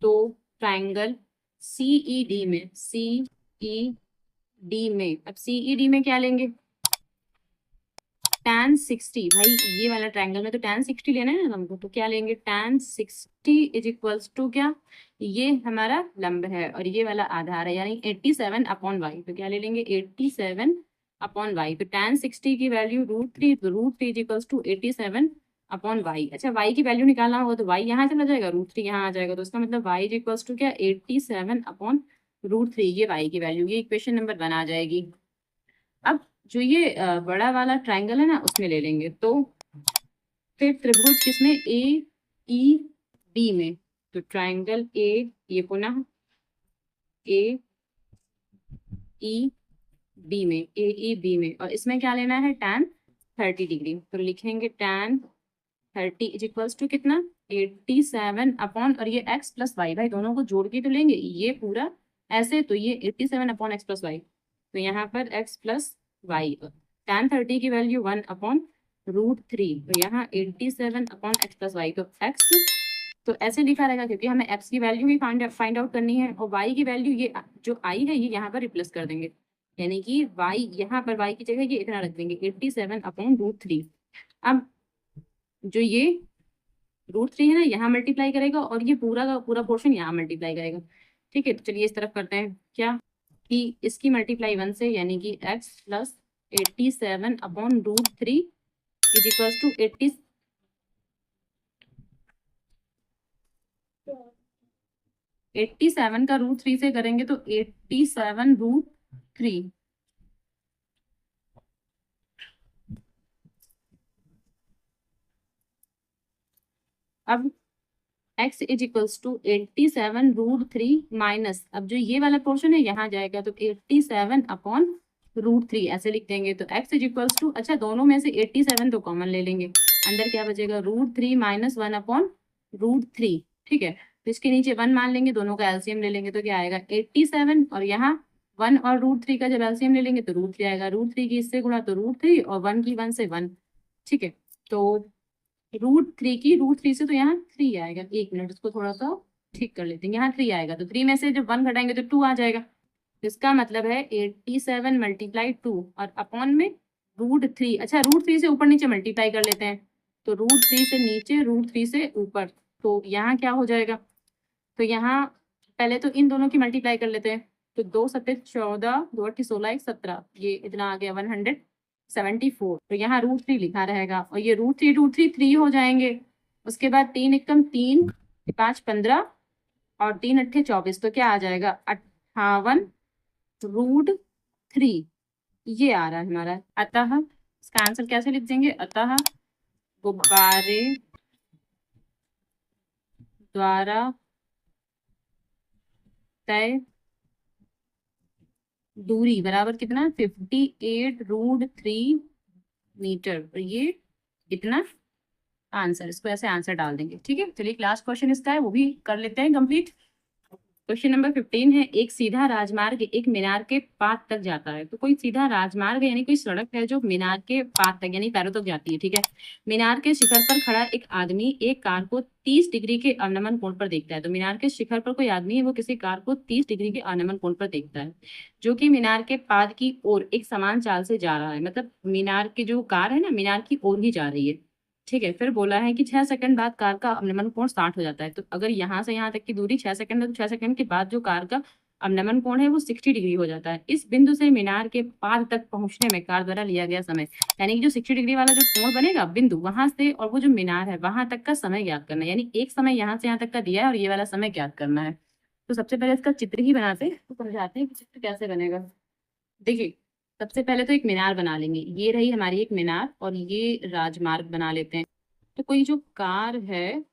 Speaker 1: तो ट्राइंगल CED में अब CED में क्या लेंगे tan 60। भाई ये वाला ट्राइंगल में तो tan 60 लेना है ना हमको, तो क्या लेंगे tan 60 इज इक्वल्स टू क्या, ये हमारा लंब है और ये वाला आधार है यानी 87/y। तो क्या ले लेंगे 87/y। तो tan 60 की वैल्यू √3, तो √3 इज इक्वल्स टू 87/y। अच्छा y की वैल्यू निकालना होगा तो y यहाँ चला जाएगा, √3 यहाँ आ जाएगा। तो इसका मतलब y इज इक्वल्स टू क्या 87/√3, ये y की वैल्यू, ये इक्वेशन नंबर 1 आ जाएगी। अब जो ये बड़ा वाला ट्राइंगल है ना उसमें ले लेंगे। तो फिर त्रिभुज किसमें AEB में, तो ट्राइंगल ये पुनः AEB में और इसमें क्या लेना है tan 30 डिग्री। तो लिखेंगे tan 30 इज इक्वल्स टू कितना 87 अपॉन, और ये x प्लस वाई, भाई दोनों को जोड़ के तो लेंगे ये पूरा ऐसे, तो ये 87/x प्लस वाई। तो यहाँ पर x प्लस वाई, tan 30 की वैल्यू 1/√3, तो यहाँ 87/x प्लस वाई। तो x तो ऐसे लिखा रहेगा क्योंकि हमें x की वैल्यू ही फाइंड आउट करनी है और y की वैल्यू ये जो i है ये यहाँ पर रिप्लेस कर देंगे, यानी कि y यहाँ पर y की जगह ये इतना रख देंगे 87/√3। अब जो ये √3 है ना यहाँ मल्टीप्लाई करेगा और ये पूरा का पूरा पोर्शन यहाँ मल्टीप्लाई करेगा। ठीक है, तो चलिए इस तरफ करते हैं क्या कि इसकी मल्टीप्लाई 1 से, यानी कि x plus 87/√3 is equals to 87 का √3 से करेंगे तो 87√3। अब x is equals to 87√3 minus, अब जो ये वाला पोर्शन है यहाँ जाएगा तो 87/√3 ऐसे लिख देंगे। तो x इज इक्वल्स टू, अच्छा दोनों में से 87 तो कॉमन ले लेंगे, अंदर क्या बचेगा √3 माइनस 1/√3, ठीक है। तो इसके नीचे 1 मान लेंगे, दोनों का एलसीएम ले लेंगे तो क्या आएगा 87, और यहाँ 1 और √3 का जब एलसीएम ले लेंगे तो √3 आएगा, √3 की इससे गुणा तो √3 और 1 की 1 से 1, ठीक है। तो √3 की √3 से तो यहाँ 3 आएगा, एक मिनट इसको थोड़ा सा ठीक कर लेते हैं, यहाँ 3 आएगा तो 3 में से जब 1 घटाएंगे तो 2 आ जाएगा। तो इसका मतलब है 87 मल्टीप्लाई 2 और अपॉन में √3, अच्छा √3 से ऊपर नीचे मल्टीप्लाई कर लेते हैं, तो √3 से नीचे √3 से ऊपर, तो यहाँ क्या हो जाएगा, तो यहाँ पहले तो इन दोनों की मल्टीप्लाई कर लेते हैं, तो 2 सत्ते 14, 2 अट्ठी 16, 1 17, ये इतना आ गया 174, तो यहाँ √3 लिखा रहेगा, और ये √3 3 हो जाएंगे। उसके बाद 3 एकम 3, 5 15 और 3 अट्ठे 24, तो क्या आ जाएगा 58√3, ये आ रहा है हमारा। अतः इसका आंसर कैसे लिख देंगे, अतः गुब्बारे द्वारा तय दूरी बराबर कितना 58√3 मीटर, और ये इतना आंसर, इसको ऐसे आंसर डाल देंगे, ठीक है। चलिए लास्ट क्वेश्चन इसका है, वो भी कर लेते हैं कंप्लीट। क्वेश्चन नंबर 15 है, एक सीधा राजमार्ग एक मीनार के पात तक जाता है। तो कोई सीधा राजमार्ग यानी कोई सड़क है जो मीनार के पात तक यानी पैरों तक जाती है, ठीक है। मीनार के शिखर पर खड़ा एक आदमी एक कार को 30 डिग्री के अवनमन कोण पर देखता है। तो मीनार के शिखर पर कोई आदमी है, वो किसी कार को 30 डिग्री के अवनमन कोण पर देखता है, जो कि मीनार के पाद की ओर एक समान चाल से जा रहा है, मतलब मीनार की जो कार है ना, मीनार की ओर ही जा रही है, ठीक है। फिर बोला है कि 6 सेकंड बाद कार का अवनमन कोण 60 हो जाता है। तो अगर यहाँ से यहाँ तक की दूरी 6 सेकंड है, तो 6 सेकंड के बाद जो कार का अवनमन कोण है वो 60 डिग्री हो जाता है। इस बिंदु से मीनार के पाद तक पहुंचने में कार द्वारा लिया गया समय, यानी कि जो 60 डिग्री वाला जो कोण बनेगा बिंदु, वहां से और वो जो मीनार है वहां तक का समय ज्ञात करना है, यानी एक समय यहाँ से यहाँ तक का दिया है और ये वाला समय ज्ञात करना है। तो सबसे पहले इसका चित्र ही बनाते हैं, तो समझाते हैं कि चित्र कैसे बनेगा। देखिए सबसे पहले तो एक मीनार बना लेंगे, ये रही हमारी एक मीनार, और ये राजमार्ग बना लेते हैं। तो कोई जो कार है,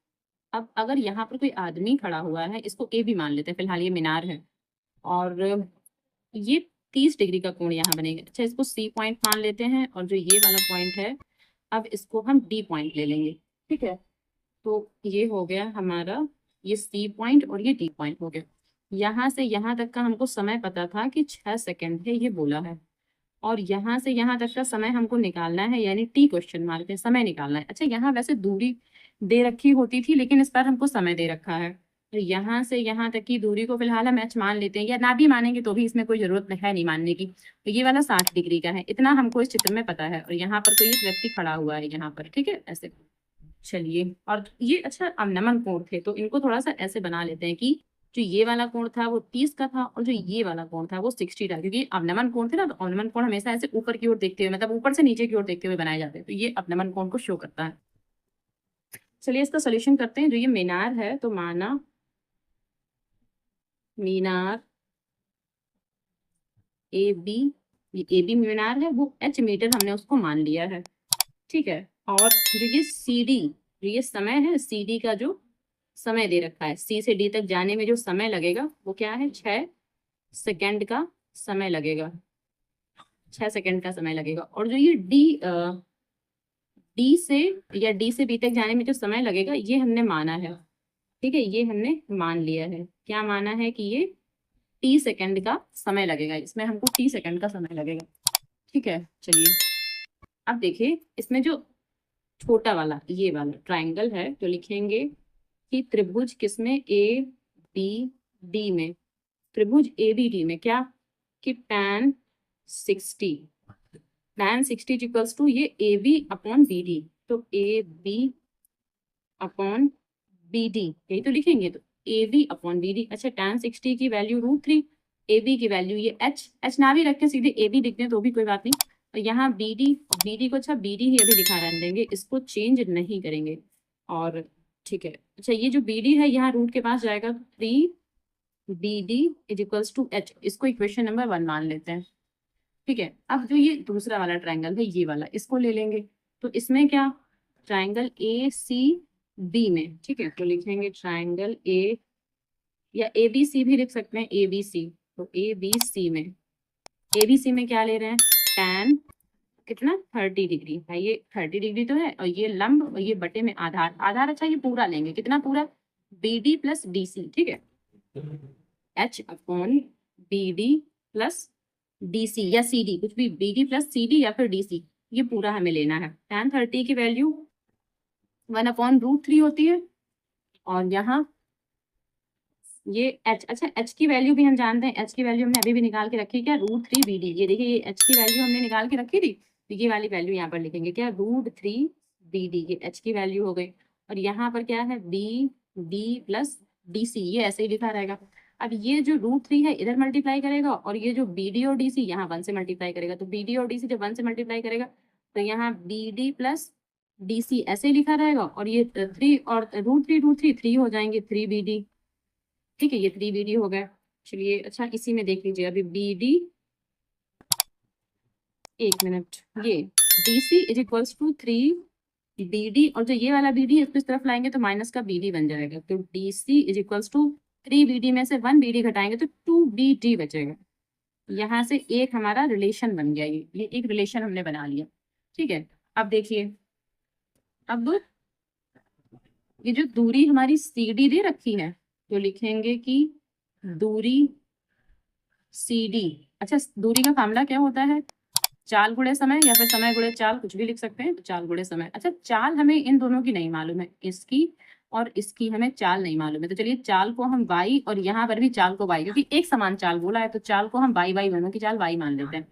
Speaker 1: अब अगर यहाँ पर कोई आदमी खड़ा हुआ है, इसको ए भी मान लेते हैं, फिलहाल ये मीनार है, और ये 30 डिग्री का कोण यहाँ बनेगा। अच्छा इसको सी पॉइंट मान लेते हैं, और जो ये वाला पॉइंट है अब इसको हम डी पॉइंट ले लेंगे, ठीक है। तो ये हो गया हमारा ये सी पॉइंट और ये डी पॉइंट हो गया। यहाँ से यहाँ तक का हमको समय पता था कि 6 सेकंड है, ये बोला है, और यहाँ से यहाँ तक का समय हमको निकालना है, यानी टी क्वेश्चन मार्क में समय निकालना है। अच्छा यहाँ वैसे दूरी दे रखी होती थी, लेकिन इस बार हमको समय दे रखा है, तो यहाँ से यहाँ तक की दूरी को फिलहाल हम एच मान लेते हैं, या ना भी मानेंगे तो भी इसमें कोई जरूरत है नहीं मानने की। तो ये वाला 60 डिग्री का है, इतना हमको इस चित्र में पता है, और यहाँ पर कोई एक व्यक्ति खड़ा हुआ है यहाँ पर, ठीक है ऐसे। चलिए, और ये अच्छा अवनमन कोण थे, तो इनको थोड़ा सा ऐसे बना लेते हैं कि जो ये वाला कोण था वो 30 का था, और जो ये वाला कोण था वो 60 था, क्योंकि अवनमन कोण थे ना, तो अवनमन कोण हमेशा ऐसे ऊपर की ओर देखते हुए, मतलब ऊपर से नीचे की ओर देखते हुए बनाए जाते हैं, तो ये अवनमन कोण को शो करता है। चलिए इसका सोल्यूशन करते हैं। जो ये मीनार है, तो माना मीनार ए बी, ये ए बी मीनार है, वो एच मीटर हमने उसको मान लिया है, ठीक है। और जो ये सी डी, जो ये समय है, सी डी का जो समय दे रखा है, सी से डी तक जाने में जो समय लगेगा वो क्या है 6 सेकंड का समय लगेगा, 6 सेकंड का समय लगेगा। और जो ये डी से या डी से बी तक जाने में जो समय लगेगा ये हमने माना है, ठीक है, ये हमने मान लिया है। क्या माना है कि ये टी सेकंड का समय लगेगा, इसमें हमको टी सेकंड का समय लगेगा, ठीक है। चलिए अब देखिए इसमें जो छोटा वाला ये वाला ट्राइंगल है, तो लिखेंगे कि त्रिभुज किसमें, ए बी डी में, त्रिभुज ए बी डी में क्या, कि tan 60, tan 60 इक्वल्स टू ये A B upon B D, तो a B upon B d, यही तो लिखेंगे, तो a B upon B d. अच्छा tan 60 की वैल्यू √3, ए बी की वैल्यू ये एच ना भी रखें, सीधे ए बी लिख दें तो भी कोई बात नहीं, और यहाँ बी डी को, अच्छा बी डी ही अभी दिखा रहने देंगे, इसको चेंज नहीं करेंगे, और ठीक है। अच्छा ये जो बी डी है यहाँ रूट के पास जाएगा, 3 B D is equals to H, इसको इक्वेशन नंबर 1 मान लेते हैं, ठीक है। अब जो ये दूसरा वाला ट्राइंगल है ये वाला, इसको ले लेंगे, तो इसमें क्या, ट्राइंगल ए सी बी में, ठीक है। तो लिखेंगे ट्राइंगल ए, या ए बी सी भी लिख सकते हैं, ए बी सी। तो ए बी सी में, ए बी सी में क्या ले रहे हैं, tan कितना 30 डिग्री भाई, ये 30 डिग्री तो है, और ये लंब और ये बटे में आधार, आधार अच्छा ये पूरा लेंगे, कितना पूरा, B D plus D C, ठीक है, H upon B D plus D C या सी डी, कुछ भी, B D plus C D या फिर डी सी, ये पूरा हमें लेना है। tan 30 की वैल्यू 1/√3 होती है, और यहाँ ये h, अच्छा h की वैल्यू भी हम जानते हैं, h की वैल्यू हमने अभी भी निकाल के रखी, क्या, √3 BD, ये देखिए ये h की वैल्यू हमने निकाल के रखी थी, तो ये वाली वैल्यू यहाँ पर लिखेंगे, क्या, √3 BD, ये h की वैल्यू हो गई, और यहाँ पर क्या है, BD प्लस DC, ये ऐसे ही लिखा रहेगा। अब ये जो √3 है इधर मल्टीप्लाई करेगा, और ये जो BD और DC यहाँ 1 से मल्टीप्लाई करेगा, तो BD और DC जब 1 से मल्टीप्लाई करेगा तो यहाँ BD प्लस DC ऐसे ही लिखा रहेगा, और ये 3 और √3 3 हो जाएंगे, 3BD, ठीक है, ये 3BD हो गया। चलिए अच्छा इसी में देख लीजिए अभी BD, एक मिनट, ये DC is equals to 3BD, और जो ये वाला BD है इसको इस तरफ लाएंगे तो माइनस का BD बन जाएगा, तो DC is equals to 3BD में से 1BD घटाएंगे तो 2BD बचेगा। यहाँ से एक हमारा रिलेशन बन गया, ये एक रिलेशन हमने बना लिया, ठीक है। अब देखिए, अब ये जो दूरी हमारी CD दे रखी है, तो लिखेंगे कि दूरी CD, अच्छा दूरी का फार्मूला क्या होता है, चाल गुणे समय या फिर समय गुणे चाल, कुछ भी लिख सकते हैं, तो चाल गुणे समय। अच्छा चाल हमें इन दोनों की नहीं मालूम है, इसकी और इसकी हमें चाल नहीं मालूम है, तो चलिए चाल को हम y, और यहाँ पर भी चाल को y, क्योंकि एक समान चाल बोला है तो चाल को हम y दोनों की चाल y मान लेते हैं,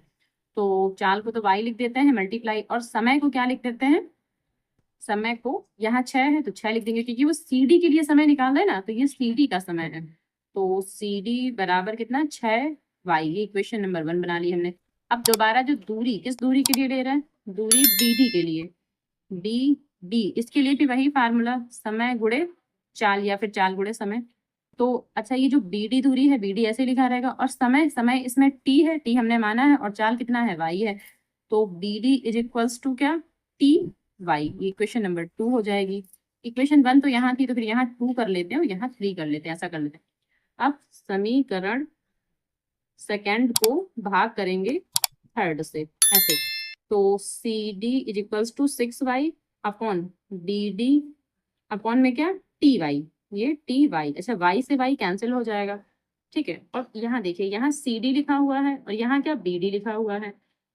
Speaker 1: तो चाल को तो y लिख देते हैं मल्टीप्लाई, और समय को क्या लिख देते हैं, समय को यहाँ 6 है तो 6 लिख देंगे, क्योंकि वो CD के लिए समय निकाल रहे हैं ना, तो ये CD का समय है, तो CD बराबर कितना, 6y, ये इक्वेशन नंबर 1 बना ली हमने। अब दोबारा जो दूरी, किस दूरी के लिए ले रहे हैं, दूरी BD के लिए, BD, इसके लिए भी वही फार्मूला, समय गुणे चाल या फिर चाल गुणे समय। तो अच्छा ये जो BD दूरी है, BD ऐसे लिखा रहेगा, और समय, समय इसमें T है, T हमने माना है, और चाल कितना है, y है, तो BD इज इक्वल्स टू क्या, TY, ये इक्वेशन नंबर 2 हो जाएगी। इक्वेशन 1 तो यहाँ थी, तो फिर यहाँ 2 कर लेते हैं और यहाँ 3 कर लेते हैं, ऐसा कर लेते हैं। अब समीकरण सेकेंड को भाग करेंगे थर्ड से, ऐसे, तो CD is equals to 6y upon DD upon में क्या, TY, ये TY, अच्छा y से y कैंसिल हो जाएगा, ठीक है। और यहाँ देखिए, यहाँ CD लिखा हुआ है और यहाँ क्या, BD लिखा हुआ है,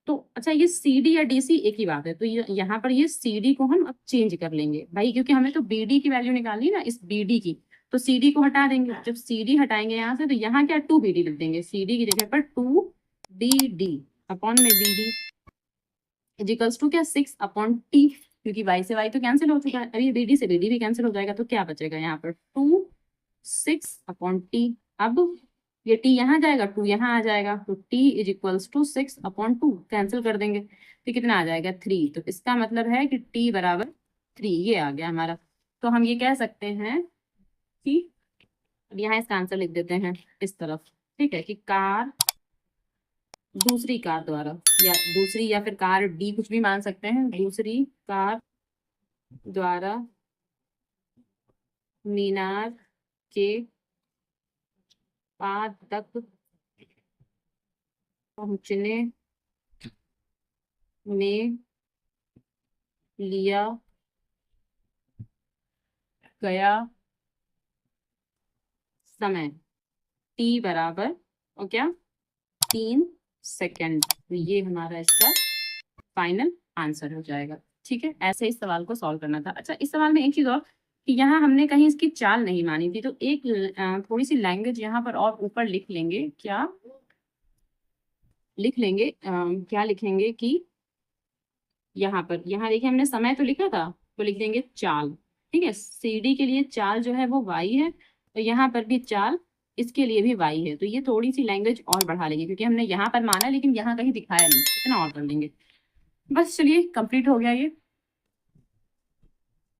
Speaker 1: तो अच्छा ये CD या DC एक ही बात है, तो यहाँ पर ये CD को हम अब चेंज कर लेंगे भाई, क्योंकि हमें तो BD की वैल्यू निकालनी ना इस BD की, तो CD को हटा देंगे, जब CD हटाएंगे यहाँ से तो यहाँ क्या, 2BD लिख देंगे, CD की जगह पर 2BD अपॉन में BD इजिकल्स टू क्या, 6 अपॉन T, क्योंकि y से y तो कैंसिल हो चुका है, अभी BD से BD भी कैंसिल हो जाएगा, तो क्या बचेगा यहाँ पर 6 अपॉन T। अब ये T यहाँ जाएगा, 2 यहाँ आ जाएगा, तो T is equals to 6/2 cancel कर देंगे, तो कितना आ जाएगा 3, तो इसका मतलब है कि T बराबर 3, ये आ गया हमारा। तो हम ये कह सकते हैं कि, अब यहाँ इसका आंसर लिख देते हैं इस तरफ, ठीक है, कि कार, दूसरी कार द्वारा, या दूसरी या फिर कार D कुछ भी मान सकते हैं, दूसरी कार द्वारा मीनार के पाद तक पहुंचने में लिया गया समय T बराबर, और क्या, 3 सेकेंड, तो ये हमारा इसका फाइनल आंसर हो जाएगा, ठीक है। ऐसे इस सवाल को सॉल्व करना था। अच्छा इस सवाल में एक चीज और, कि यहाँ हमने कहीं इसकी चाल नहीं मानी थी, तो एक थोड़ी सी लैंग्वेज यहाँ पर और ऊपर लिख लेंगे, क्या लिख लेंगे, क्या लिखेंगे कि यहाँ पर, यहाँ देखिए हमने समय तो लिखा था, तो लिख देंगे चाल, ठीक है, CD के लिए चाल जो है वो y है, तो यहाँ पर भी चाल इसके लिए भी y है, तो ये थोड़ी सी लैंग्वेज और बढ़ा लेंगे, क्योंकि हमने यहाँ पर माना लेकिन यहाँ कहीं दिखाया नहीं, इतना और कर लेंगे। बस चलिए कंप्लीट हो गया ये।